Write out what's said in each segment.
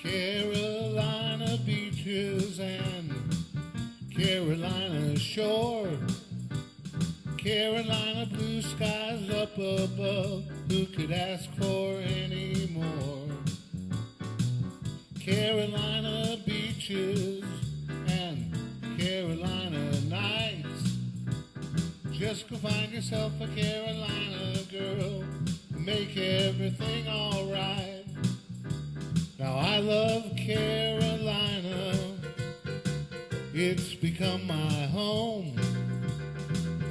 Carolina beaches and Carolina shore, Carolina blue skies up above, who could ask for any more? Carolina beaches and Carolina nights, just go find yourself a Carolina girl, make everything alright. Now I love Carolina, it's become my home.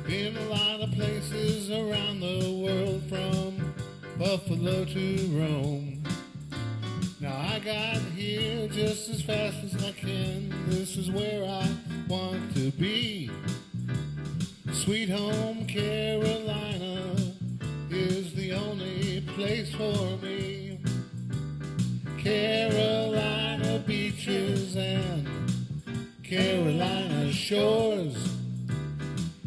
Been a lot of places around the world, from Buffalo to Rome. Now I got here just as fast as I can, this is where I want to be. Sweet home Carolina is the only place for me. Carolina beaches and Carolina shores,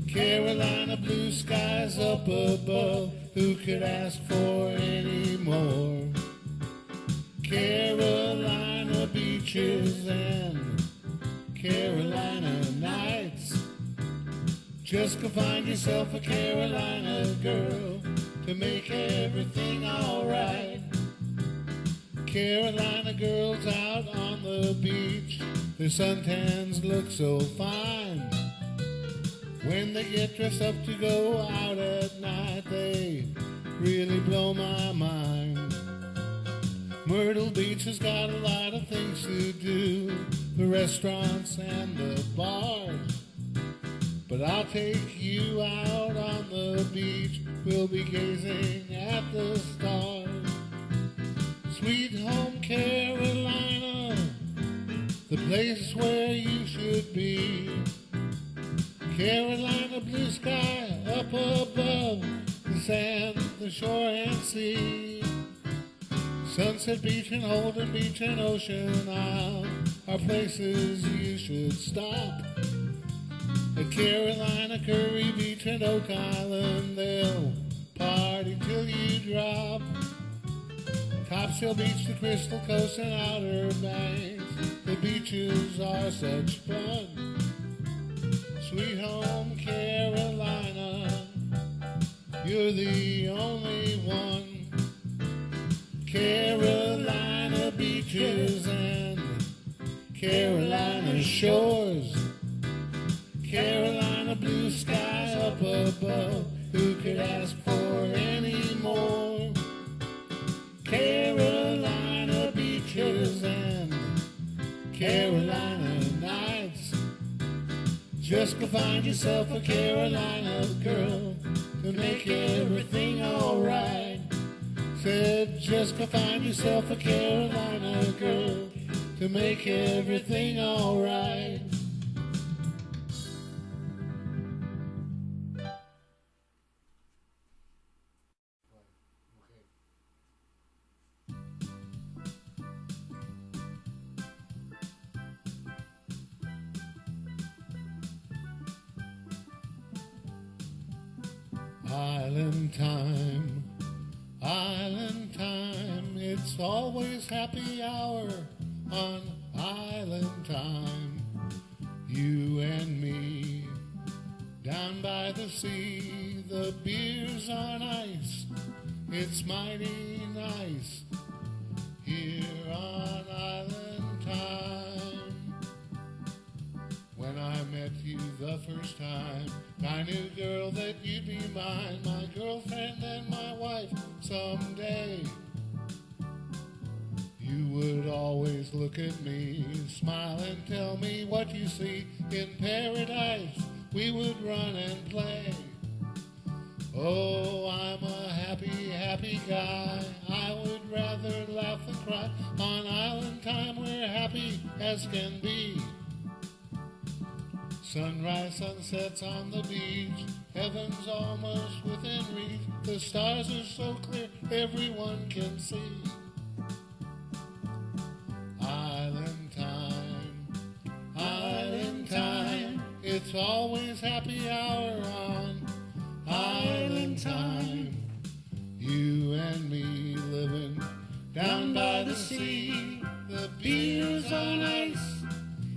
Carolina blue skies up above, who could ask for any more? Carolina beaches and Carolina nights, just go find yourself a Carolina girl to make everything alright. Carolina girls out on the beach, their suntans look so fine. When they get dressed up to go out at night, they really blow my mind. Myrtle Beach has got a lot of things to do, the restaurants and the bars. But I'll take you out on the beach, we'll be gazing at the stars. Sweet home Carolina, the place where you should be. Carolina blue sky up above, the sand, the shore and sea. Sunset Beach and Holden Beach and Ocean Isle are places you should stop. At Carolina, Curry Beach and Oak Island, they'll party till you drop. Topsail Beach, the Crystal Coast and Outer Banks, the beaches are such fun. Sweet home Carolina, you're the only one. Carolina beaches and Carolina shores, Carolina blue sky up above, who could ask for any more? Carolina beaches and Carolina nights, just go find yourself a Carolina girl to make everything alright. Said just go find yourself a Carolina girl to make everything alright. Island time, it's always happy hour on island time. You and me, down by the sea, the beer's on ice, it's mighty nice here on island time. When I met you the first time, I knew, girl, that you'd be mine, my girlfriend and my wife someday. You would always look at me, smile and tell me what you see. In paradise we would run and play. Oh, I'm a happy, happy guy, I would rather laugh than cry. On island time we're happy as can be. Sunrise, sunsets on the beach, heaven's almost within reach. The stars are so clear, everyone can see. Island time, it's always happy hour on island time. You and me living down by the sea, the beer's on ice,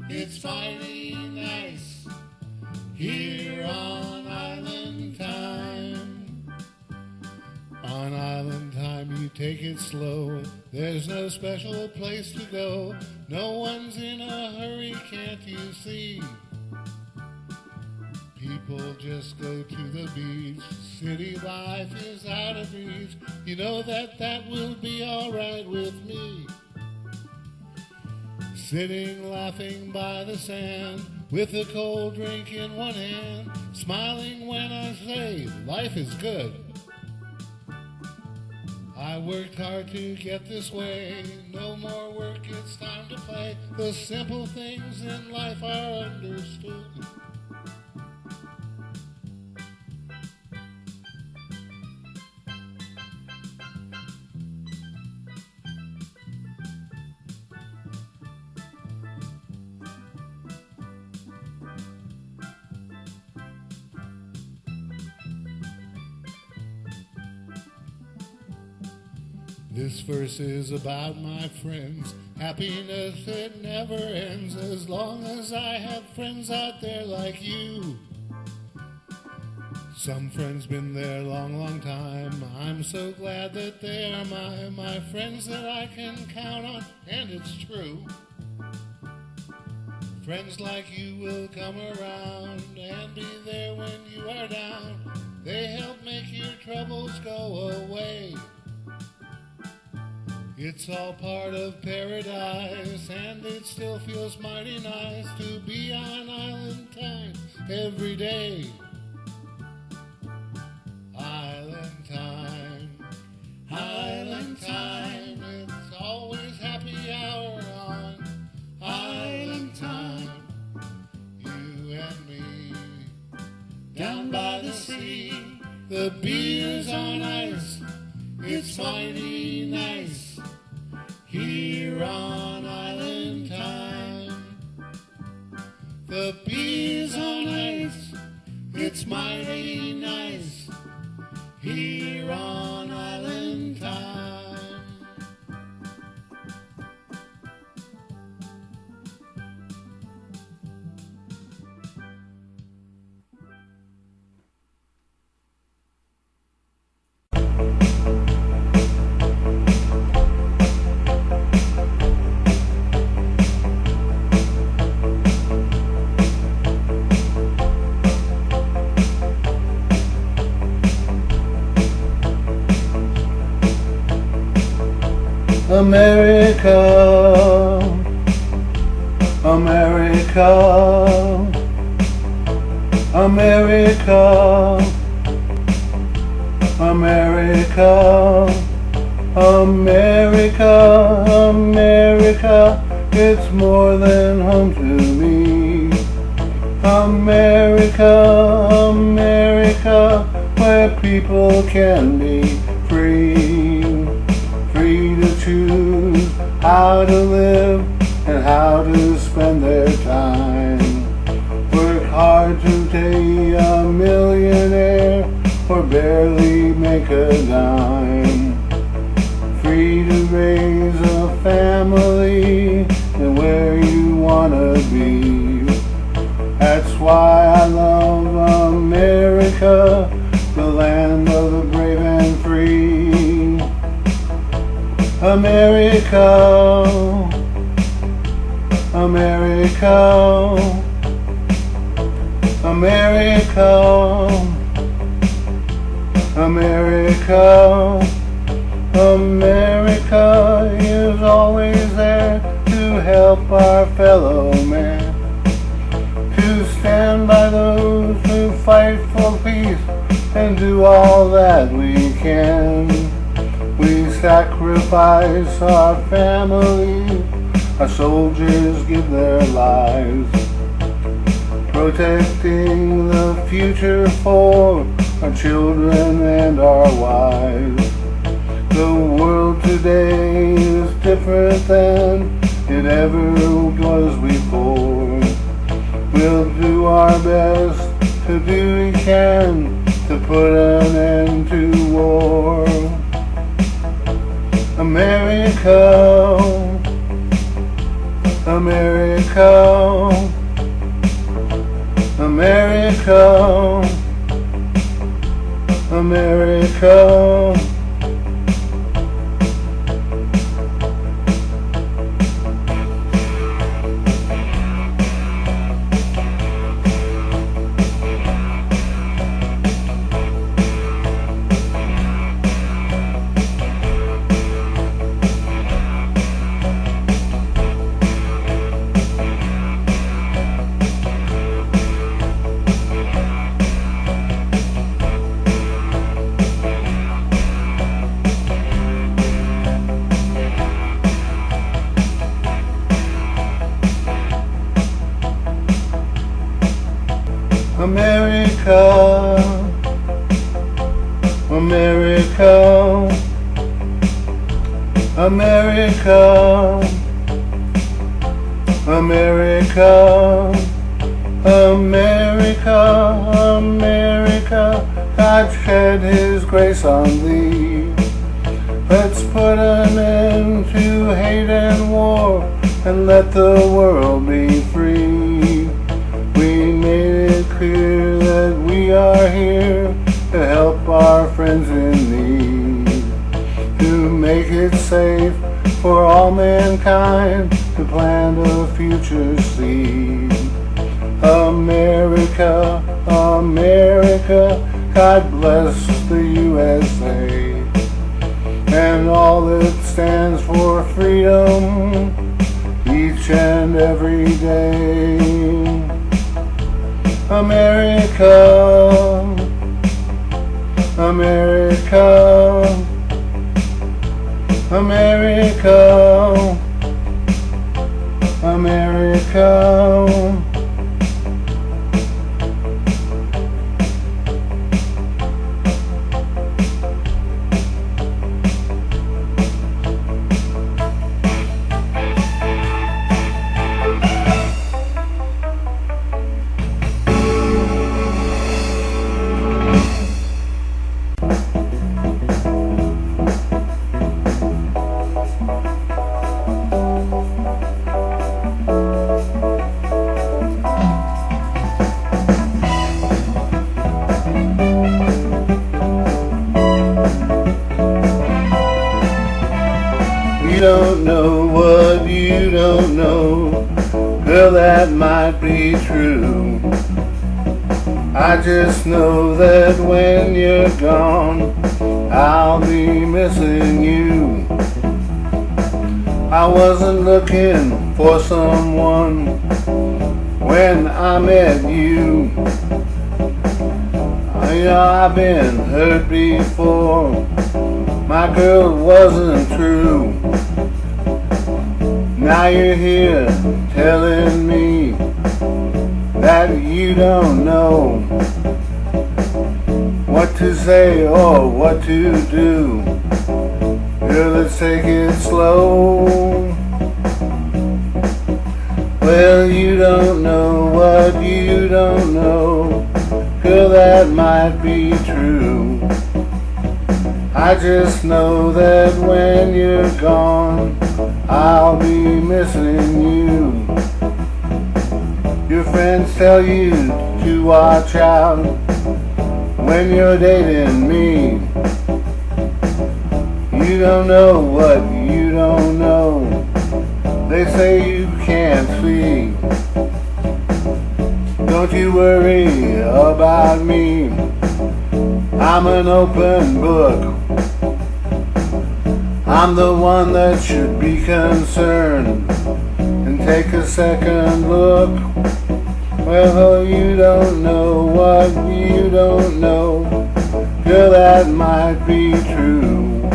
it's mighty nice here on Island Time. On Island Time you take it slow, there's no special place to go, no one's in a hurry, can't you see? People just go to the beach, city life is out of reach, you know that will be alright with me. Sitting laughing by the sand, with a cold drink in one hand, smiling when I say life is good. I worked hard to get this way, no more work, it's time to play. The simple things in life are understood. This verse is about my friends. Happiness, it never ends as long as I have friends out there like you. Some friends been there long, long time. I'm so glad that they are my friends that I can count on, and it's true. Friends like you will come around and be there when you are down. They help make your troubles go away. It's all part of paradise, and it still feels mighty nice to be on Island Time every day. Island Time, Island Time, it's always happy hour on Island Time. You and me, down by the sea, the beer's on ice, it's mighty nice here on Island Time. The beer's on ice, it's mighty nice here on Island Time. America, America, America, America, America, America, it's more than home to me. America, America, where people can be free, free to choose how to live and how to spend their time. Work hard to be a millionaire or barely make a dime. Free to raise a family and where you wanna be. That's why I love America, the land of the brave and free. America, America, America, America, America is always there to help our fellow man, to stand by those who fight for peace and do all that we can. We sacrifice our families, our soldiers give their lives, protecting the future for our children and our wives. The world today is different than it ever was before. We'll do our best to do we can to put an end to war. America, America, America, America. America, America, America, America, America, America, God shed His grace on thee. Let's put an end to hate and war and let the world be free. We made it clear that we are here to help our friends in need, to make it safe for all mankind, to plant a future seed. America, America, God bless the USA and all that stands for freedom each and every day. America, America, America, America. You don't know what you don't know, girl, that might be true. I just know that when you're gone, I'll be missing you. I wasn't looking for someone when I met you. You know, I've been hurt before, my girl wasn't true. Now you're here telling me that you don't know what to say or what to do. Girl, let's take it slow. Well, you don't know what you don't know, girl, that might be true. I just know that when you're gone, I'll be missing you. Your friends tell you to watch out when you're dating me. You don't know what you don't know, they say you can't see. Don't you worry about me, I'm an open book. I'm the one that should be concerned and take a second look. Well, you don't know what you don't know, girl, that might be true.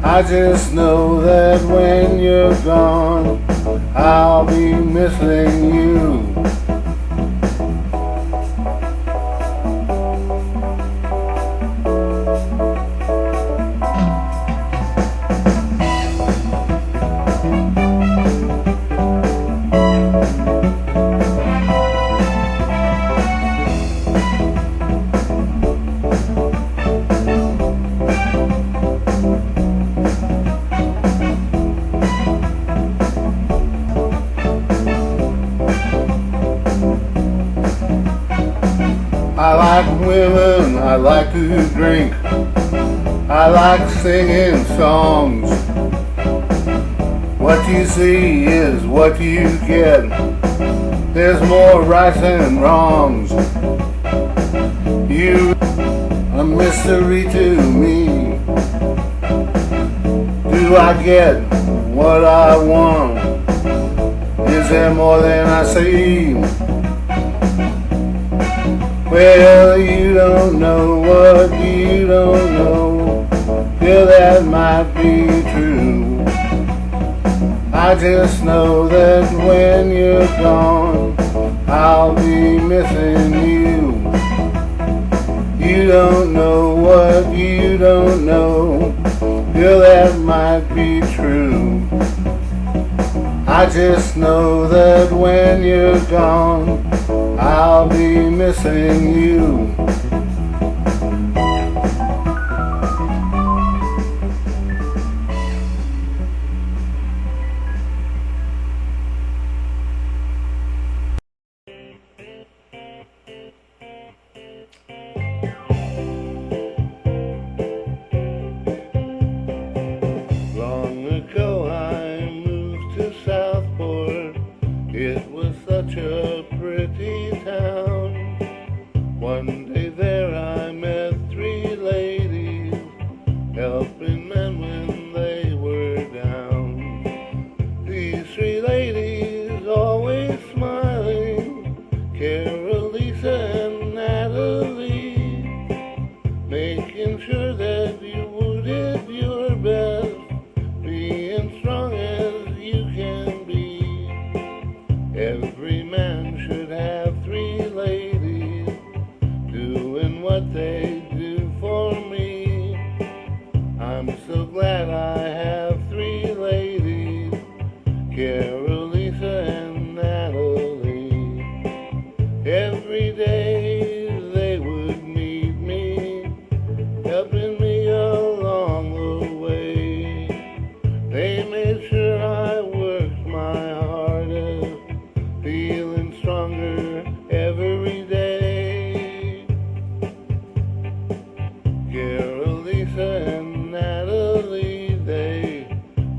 I just know that when you're gone, I'll be missing you. I like women, I like to drink, I like singing songs. What you see is what you get. There's more rights than wrongs. You a mystery to me. Do I get what I want? Is there more than I see? Well, you don't know what you don't know. Yeah, that might be true. I just know that when you're gone, I'll be missing you. You don't know what you don't know. Yeah, that might be true. I just know that when you're gone, I'll be missing you. Long ago I moved to Southport. It was such a pretty town. One day there I met three ladies, helping men when they were down. These three ladies always smiling, Carolisa and Natalie, making sure that you did your best, being strong as you can be. Every man should have three ladies, doing what they do for me. I'm so glad I have three ladies, Carolisa and Natalie. Every day they would meet me, helping me along the way. They made sure I worked my hardest, feeling stronger every day. Carolisa and Natalie, they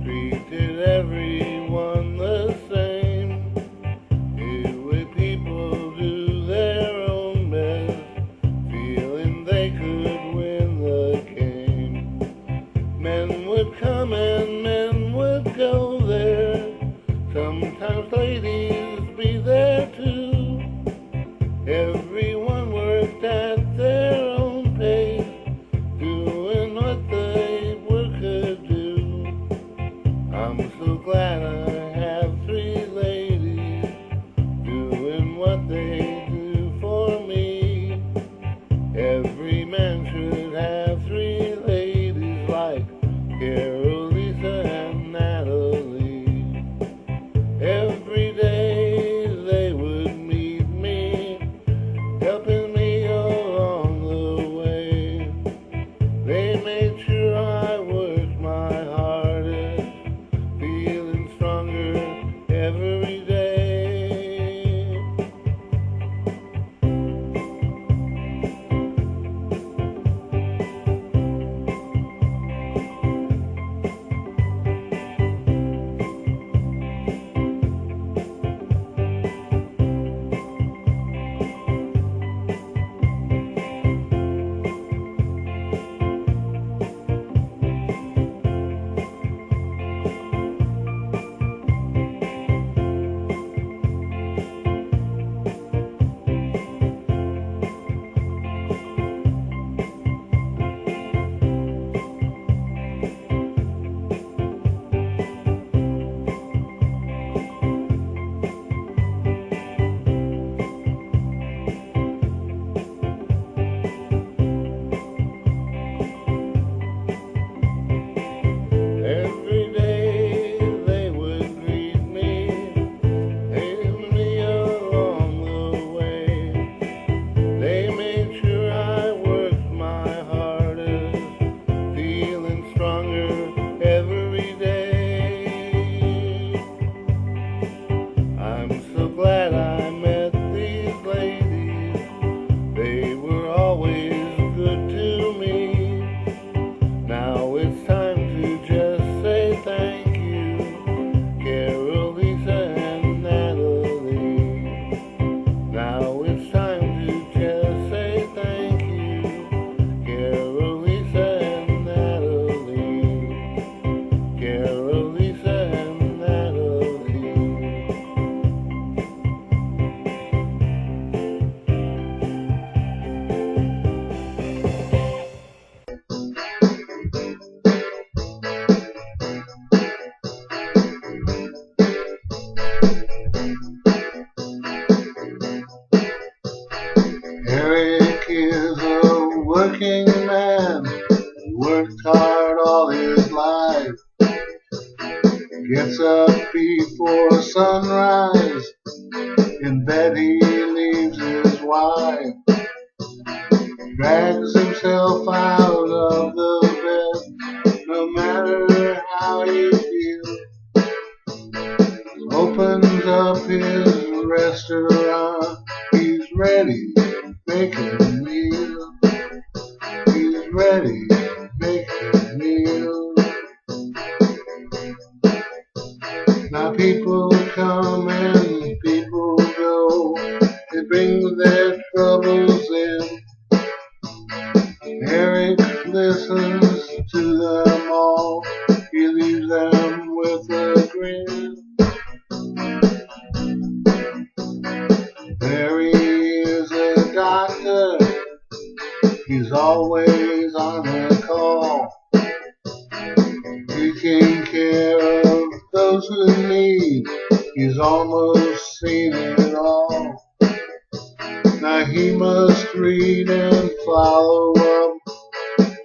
treated everyone the same. The way people do their own best, feeling they could win the game. Men would come and men would go there, sometimes ladies be there too. Everyone worked at their own pace, doing what they could do. I'm so glad I have three ladies, doing what they do for me. Every man should have three ladies like Carolisa and Natalie. Every day they would meet me, helping me along the way. They made sure I worked my hardest, feeling stronger every day. working man, worked hard all his life, gets up before sunrise, in bed he leaves his wife, drags himself out of the bed, no matter how he feels, opens up his restaurant, he's ready, making a meal, he's ready, making a meal. Now people come and people go, they bring their troubles in. Eric listens to them all, he leaves them with a grin. There he is, a doctor, he's always on a call, taking care of those who need, he's almost seen it all. Now he must read and follow up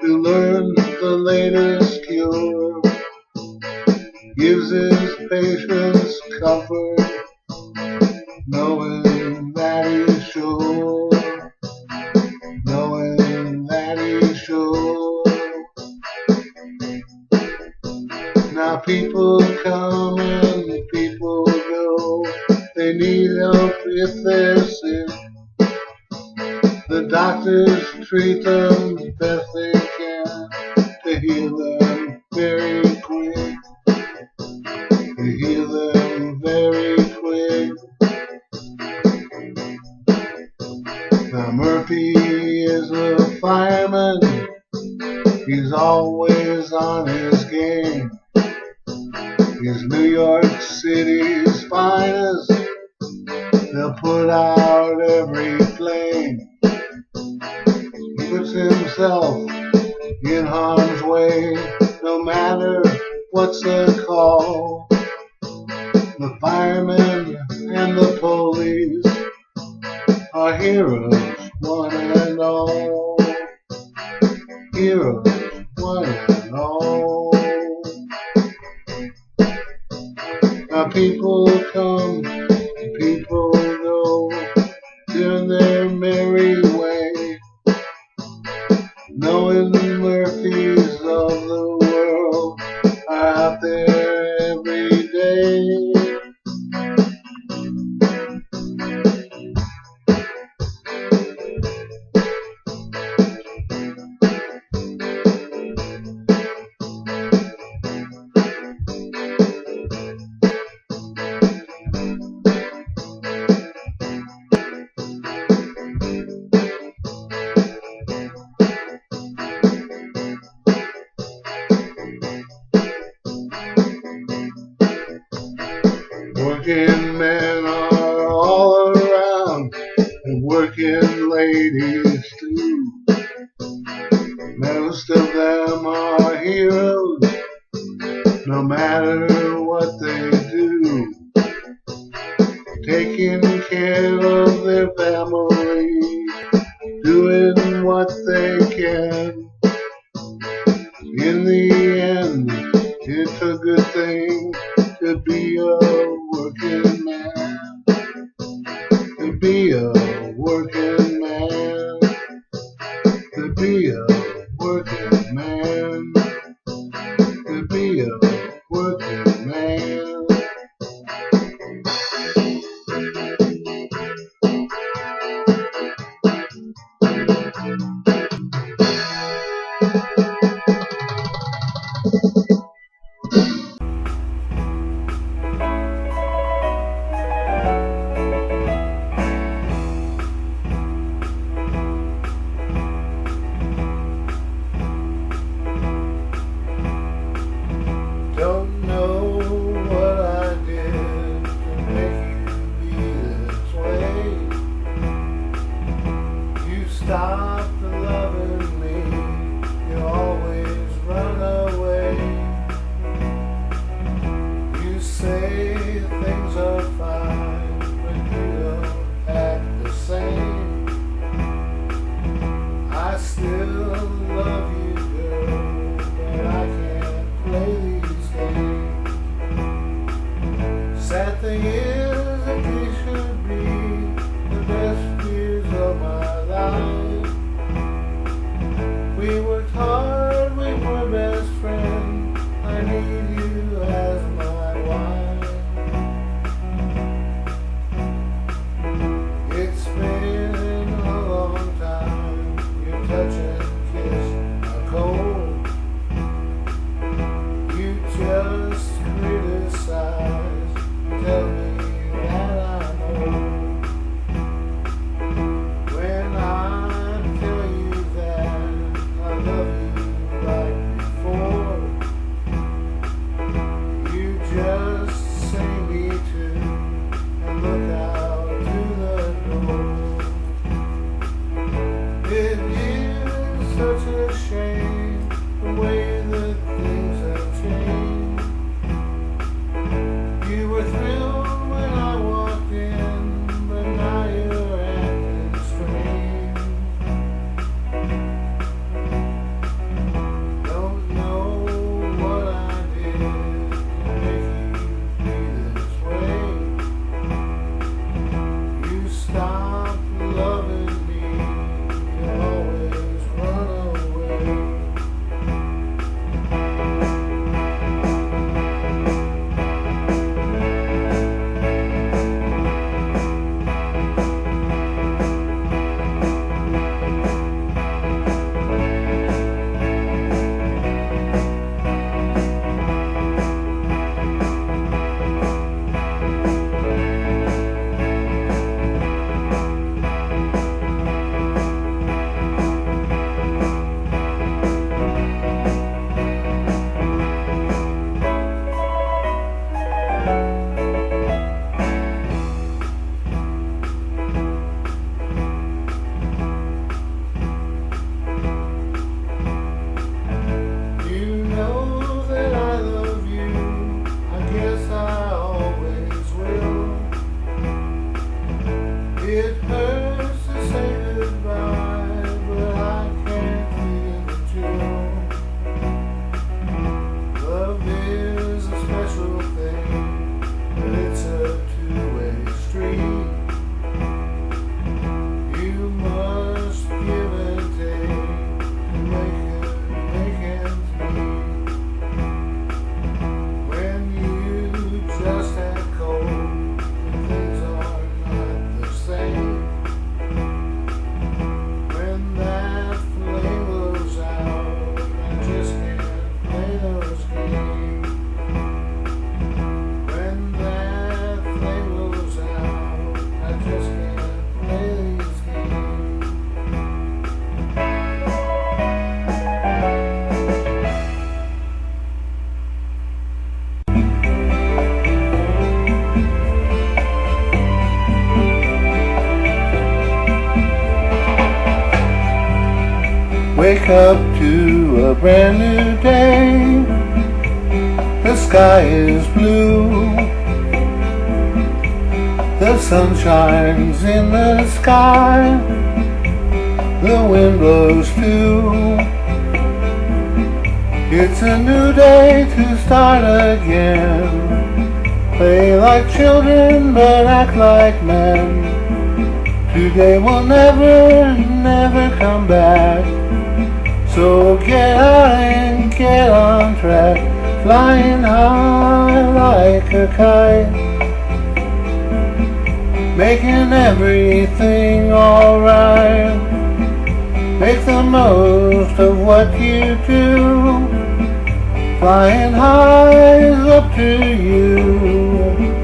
to learn the latest cure, gives his patients comfort, knowing that he's sure, knowing that he's sure. Now people come and people go, they need help if they're sick. The doctors treat them best they can to heal them very quick, to heal them very quick. Now Murphy is a fireman, he's always on his game. He's New York City's finest, they'll put out every flame. He puts himself in harm's way, no matter what's the call. The firemen and the police are heroes, one and all. Heroes, one and all. Now people come, people go, doing their merry way, knowing the Murphys of the world are out there every day. Working men are all around, and working ladies too. Most of them are heroes, no matter what they do. Taking care of their family, doing what they can. In the end, it's a good thing to be a working man, to be a working man, to be a working man, to be a working man. Don't know what I did to make you be this way. You stopped loving me, you always run away. You say things are fine, but you don't act the same. I still goodbye, but I can't feel the chill. Love is a special thing, but it's a two-way street. You must give and take to make ends meet. When you just had cold and things are not the same. When that flame goes out, I just can't play those games. When that flame goes out, I just can't play these games. Wake up to a brand new day. The sky is blue. The sun shines in the sky. The wind blows too. It's a new day to start again. Play like children but act like men. Today will never come back. So get out and get on track, flying high like a kite, making everything alright. Make the most of what you do, flying high is up to you.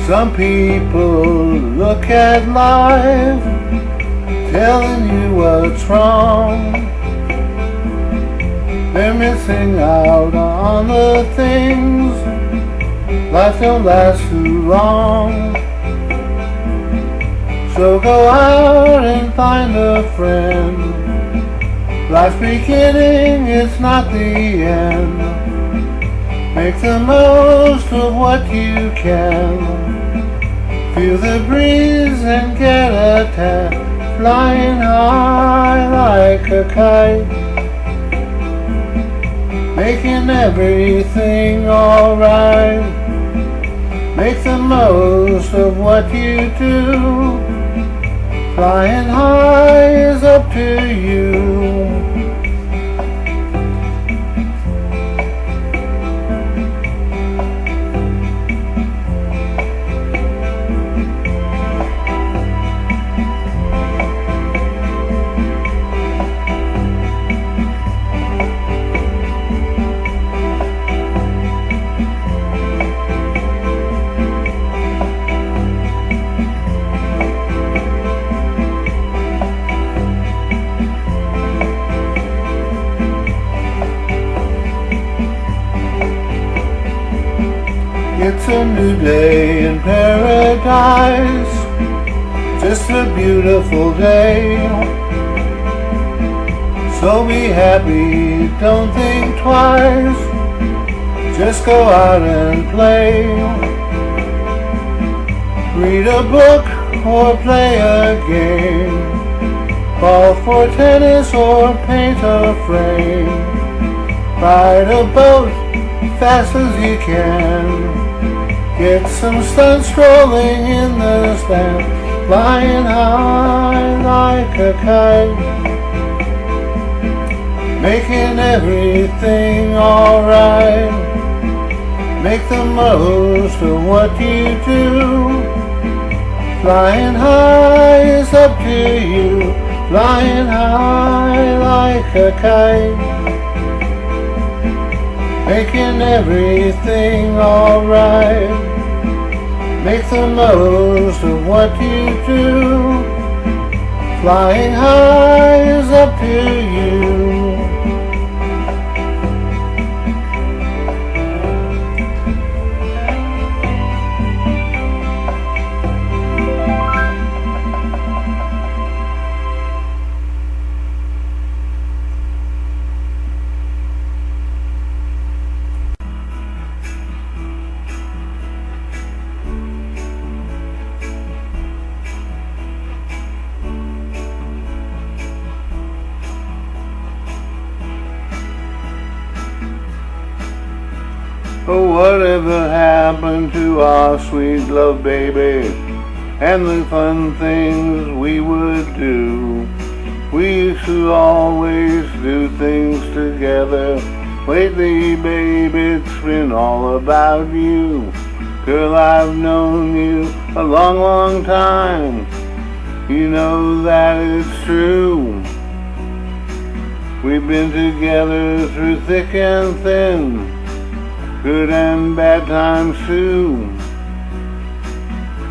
Some people look at life, telling you what's wrong. They're missing out on the things. Life don't last too long. So go out and find a friend. Life's beginning, it's not the end. Make the most of what you can. Feel the breeze and get attached, flying high like a kite, making everything alright. Make the most of what you do, flying high is up to you. It's a new day in paradise, just a beautiful day. So be happy, don't think twice, just go out and play. Read a book or play a game, ball for tennis or paint a frame. Ride a boat fast as you can, get some sun strolling in the sand, flying high like a kite, making everything alright. Make the most of what you do, flying high is up to you, flying high like a kite, making everything alright. Make the most of what you do, flying high is up to you. Oh, whatever happened to our sweet love, baby, and the fun things we would do? We used to always do things together. Lately, babe, it's been all about you. Girl, I've known you a long, long time. You know that it's true. We've been together through thick and thin, good and bad times too.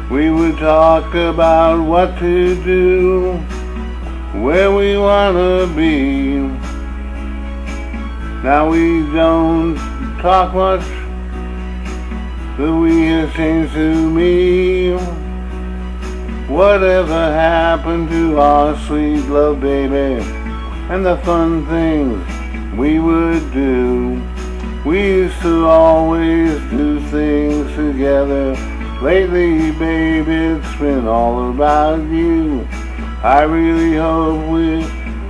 We would talk about what to do, where we wanna be. Now we don't talk much, but we have changed to me. Whatever happened to our sweet love, baby, and the fun things we would do? We used to always do things together. Lately, baby, it's been all about you. I really hope we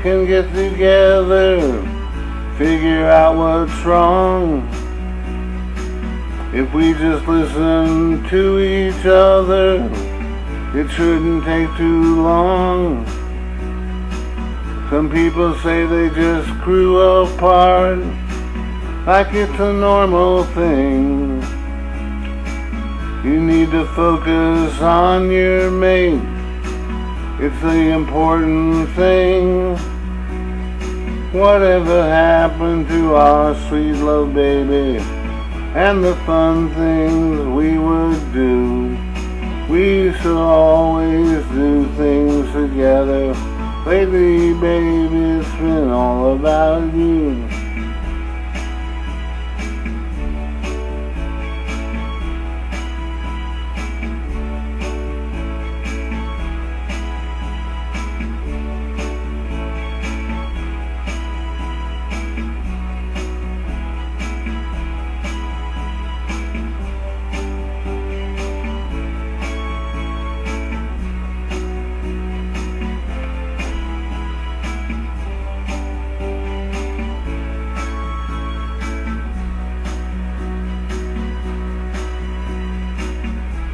can get together, figure out what's wrong. If we just listen to each other, it shouldn't take too long. Some people say they just grew apart, like it's a normal thing. You need to focus on your mate, it's the important thing. Whatever happened to our sweet love, baby, and the fun things we would do? We used to always do things together. Lately, baby, it's been all about you.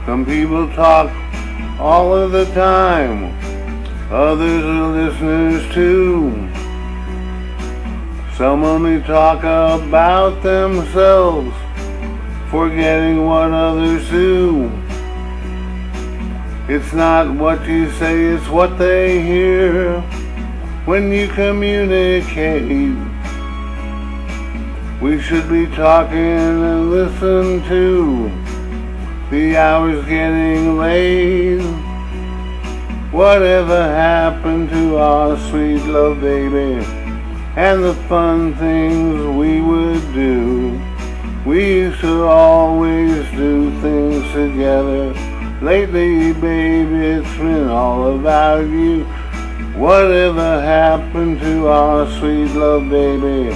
Some people talk all of the time, others are listeners too. Some only talk about themselves, forgetting what others do. It's not what you say, it's what they hear when you communicate. We should be talking and listen to. The hour's getting late. Whatever happened to our sweet love, baby, and the fun things we would do? We used to always do things together. Lately, baby, it's been all about you. Whatever happened to our sweet love, baby,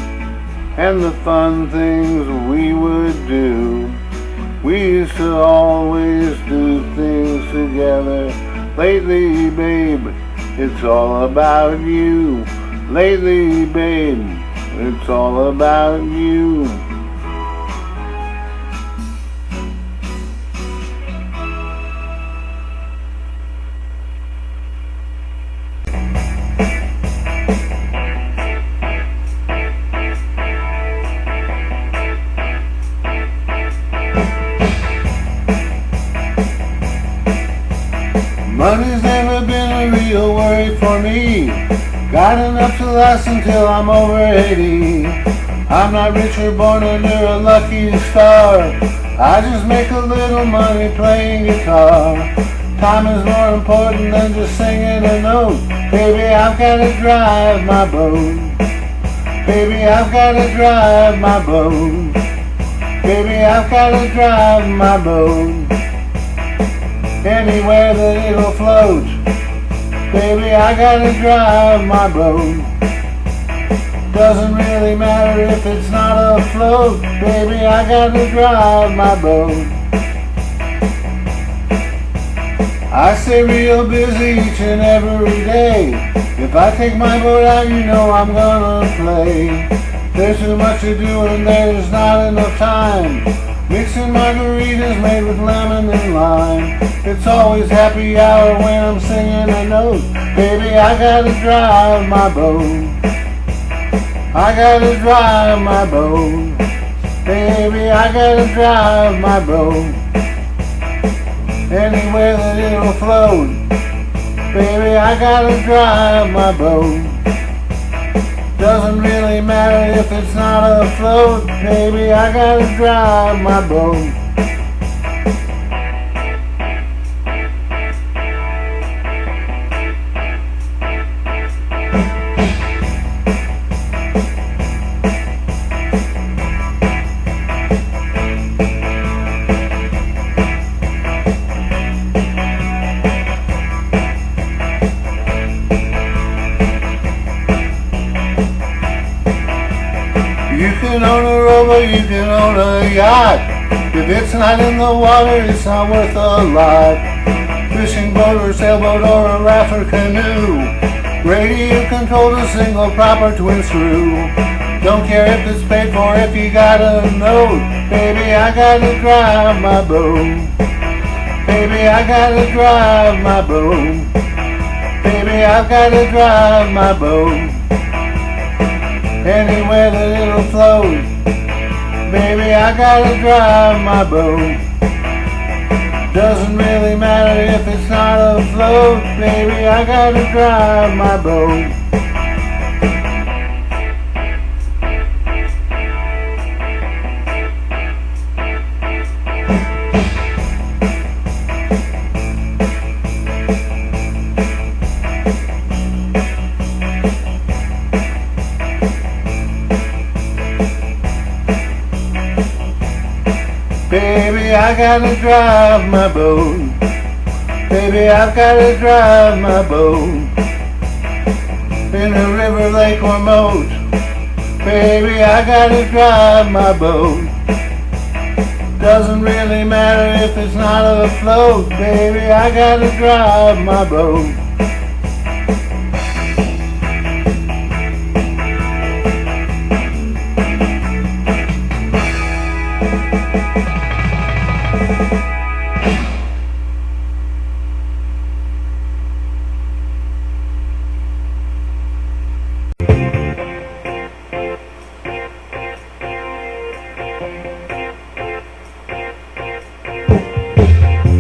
and the fun things we would do? We used to always do things together. Lately, babe, it's all about you. Lately, babe, it's all about you. Money's never been a real worry for me. Got enough to last until I'm over 80. I'm not rich or born under a lucky star. I just make a little money playing guitar. Time is more important than just singing a note. Baby, I've gotta drive my boat. Baby, I've gotta drive my boat. Baby, I've gotta drive my boat. Anywhere that it'll float. Baby, I gotta drive my boat. Doesn't really matter if it's not afloat. Baby, I gotta drive my boat. I stay real busy each and every day. If I take my boat out, you know I'm gonna play. There's too much to do and there's not enough time. margaritas made with lemon and lime. It's always happy hour when I'm singing a note. Baby, I gotta drive my boat. I gotta drive my boat. Baby, I gotta drive my boat. Anywhere that it'll float. Baby, I gotta drive my boat. Doesn't really matter if it's not afloat. Baby, I gotta drive my boat. You can own a rowboat, you can own a yacht. If it's not in the water, it's not worth a lot. Fishing boat or sailboat or a raft or canoe. Radio control a single proper twin screw. Don't care if it's paid for if you got a note. Baby, I gotta drive my boat. Baby, I gotta drive my boat. Baby, I've gotta drive my boat. Anywhere that it'll float. Baby, I gotta drive my boat. Doesn't really matter if it's not afloat. Baby, I gotta drive my boat. Baby, I gotta drive my boat. Baby, I've gotta drive my boat. In a river, lake, or moat. Baby, I gotta drive my boat. Doesn't really matter if it's not afloat. Baby, I gotta drive my boat.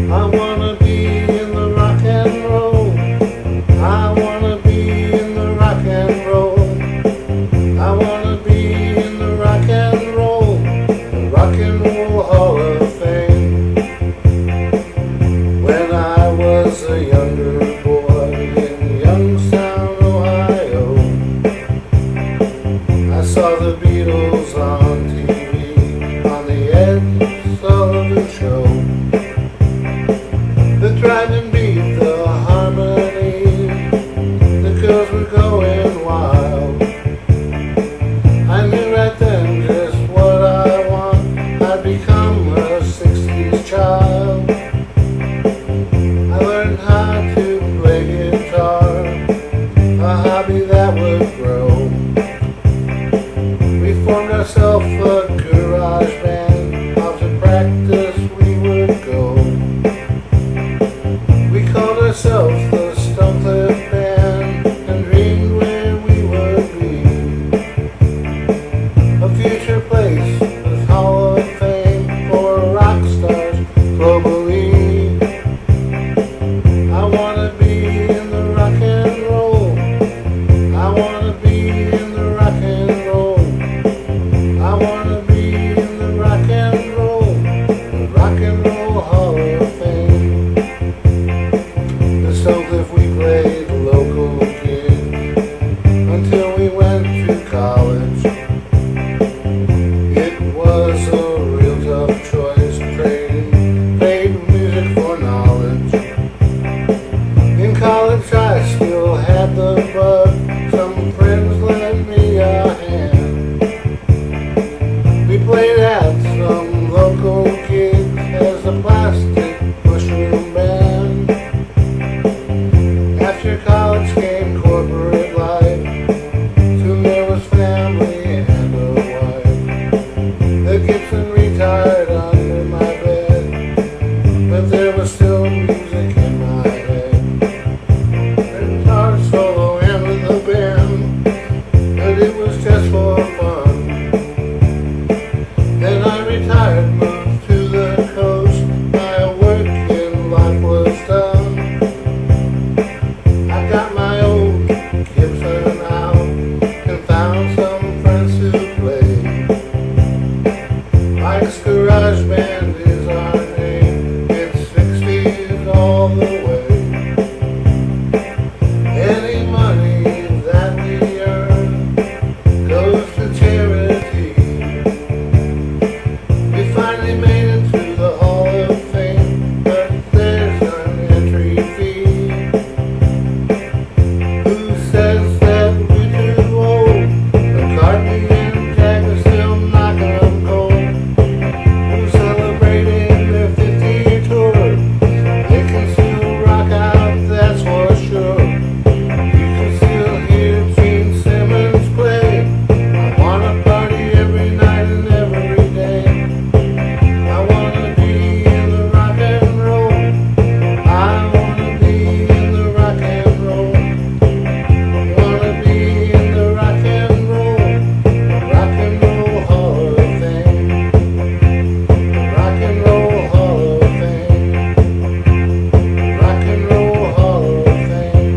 I wanna be in the rock and roll. I wanna be in the rock and roll. I wanna be in the rock and roll, the Rock and Roll Hall of Fame. When I was a younger boy in Youngstown, Ohio, I saw the Beatles on TV on the Ed Sullivan Show. The driving beat, the harmony, the girls were going wild. I knew right then just what I want. I'd become a 60s child. I learned how to play guitar, a hobby that would grow. We formed ourselves a garage band. Out to practice we would go. Ourselves the Stonecliff Band and dreamed where we would be. A future place with Hall of Fame for rock stars globally. I wanna be in the rock and roll. I wanna be in the rock and roll. I wanna be in the rock and roll, the Rock and Roll Hall of Fame. Stonecliff we played local gigs until we went to college. It was a real tough choice, trading music for knowledge. In college I still had the bug, some friends lent me a hand. We played at some local gigs as a plastic mushroom band. After college came corporate life. Soon there was family and a wife. The Gibson retired under my I'd moved to the coast, my work in life was done. I got my old Gibson out and found some friends to play. Mike's Garage Band is our name, it's 60s all the way. Any money that we earn goes to charity. We finally made it to the Hall of Fame, but there's an entry fee. Who says that we're too old? McCartney and Jagger still knocking them cold. Who's celebrating their 50-year tour? They can still rock out, that's for sure. You can still hear Gene Simmons play. I wanna party every night and every day. I wanna be in the rock and roll. I wanna be in the rock and roll. I wanna be in the rock and roll Hall of Fame. Rock and roll Hall of Fame. Rock and roll Hall of Fame.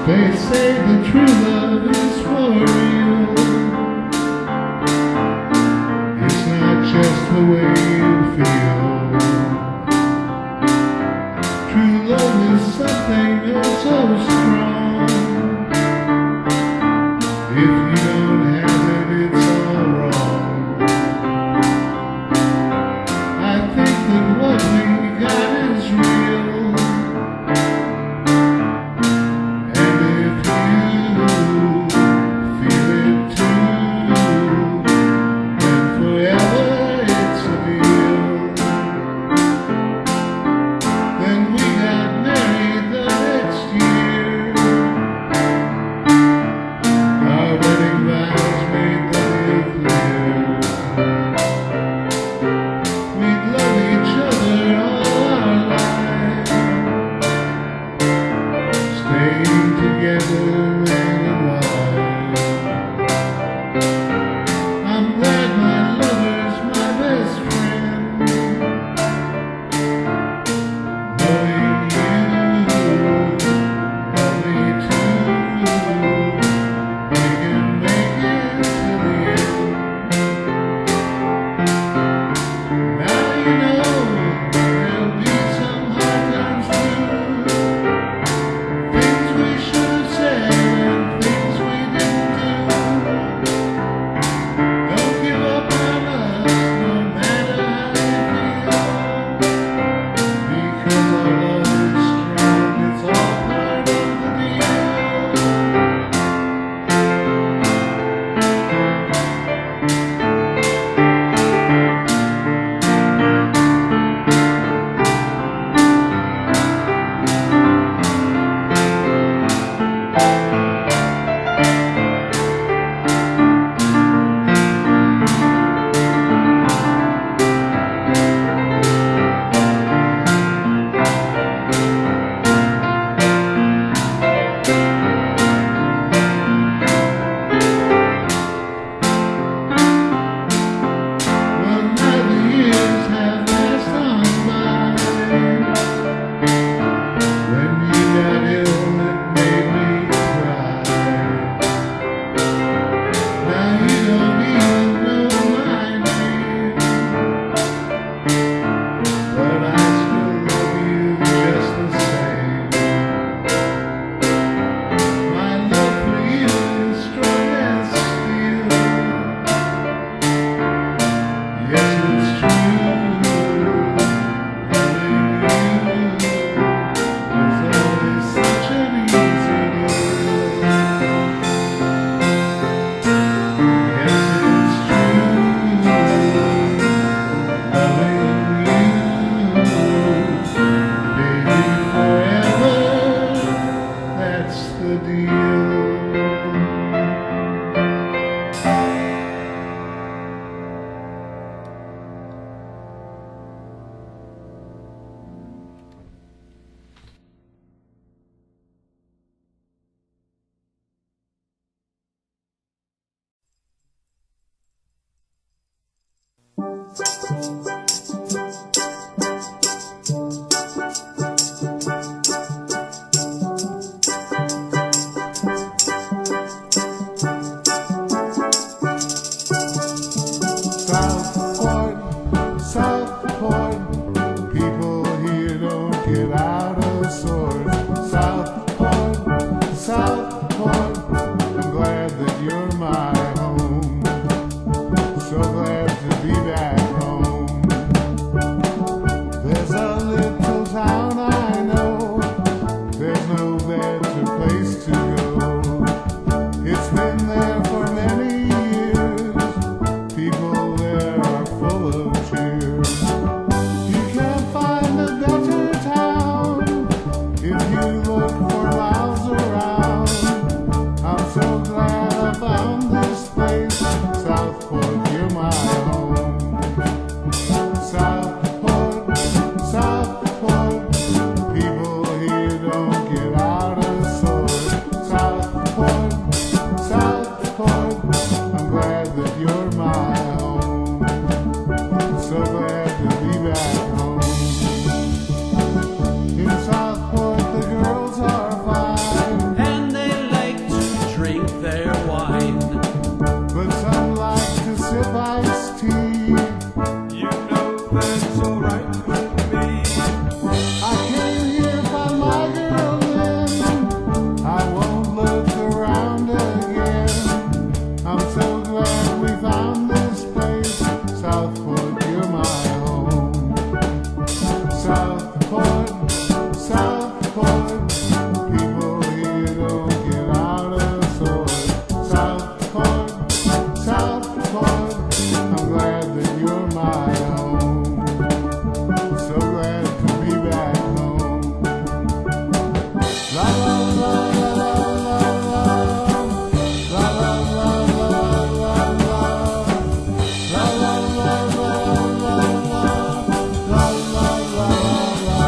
They say the true love is for real. It's not just the way you feel. True love is something that's so strong. If you don't have it, it's all wrong. I think that what we got is real. Feel it too, and forever it's a deal. that's alright with me. I came here to find my girl then. I won't look around again. I'm so glad we found this place. Southport, you're my home. Southport, Southport, people here don't get out of sort. Southport, Southport, I'm glad that you're my home. So glad to be back home. La la la la la la la la la la la la la la la la.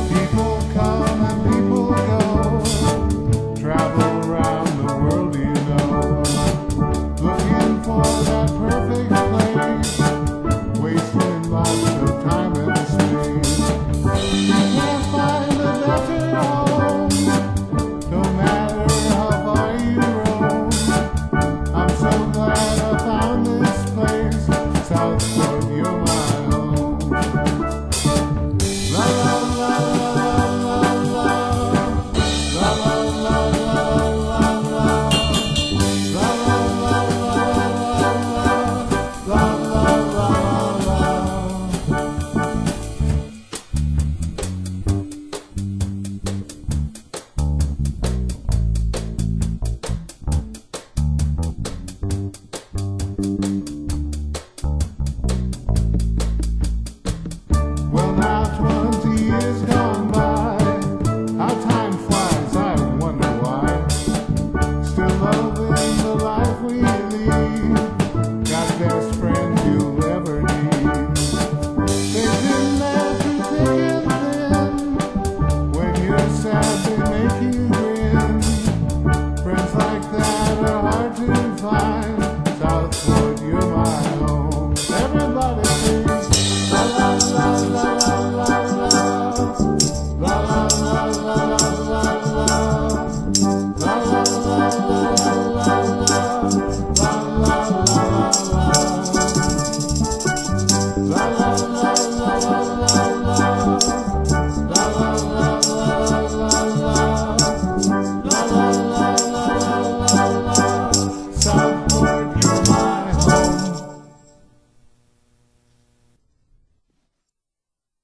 People come and people go, travel around the world, you know, looking for that perfect place, wasting lots of time and space. You can't find a better home, no matter how far you roam. I'm so glad I found this place. Southport, you're my home. La la la la la la la la la la la la Well, now 20 years gone by, how time flies, I wonder why. Still loving the life we lead, got best friends you'll ever need. They've been there through thick and thin, when you're sad they make you grin. Friends like that are hard to find. Southport, you're my home. Everybody sings la la la la la la la la la la la la la la la.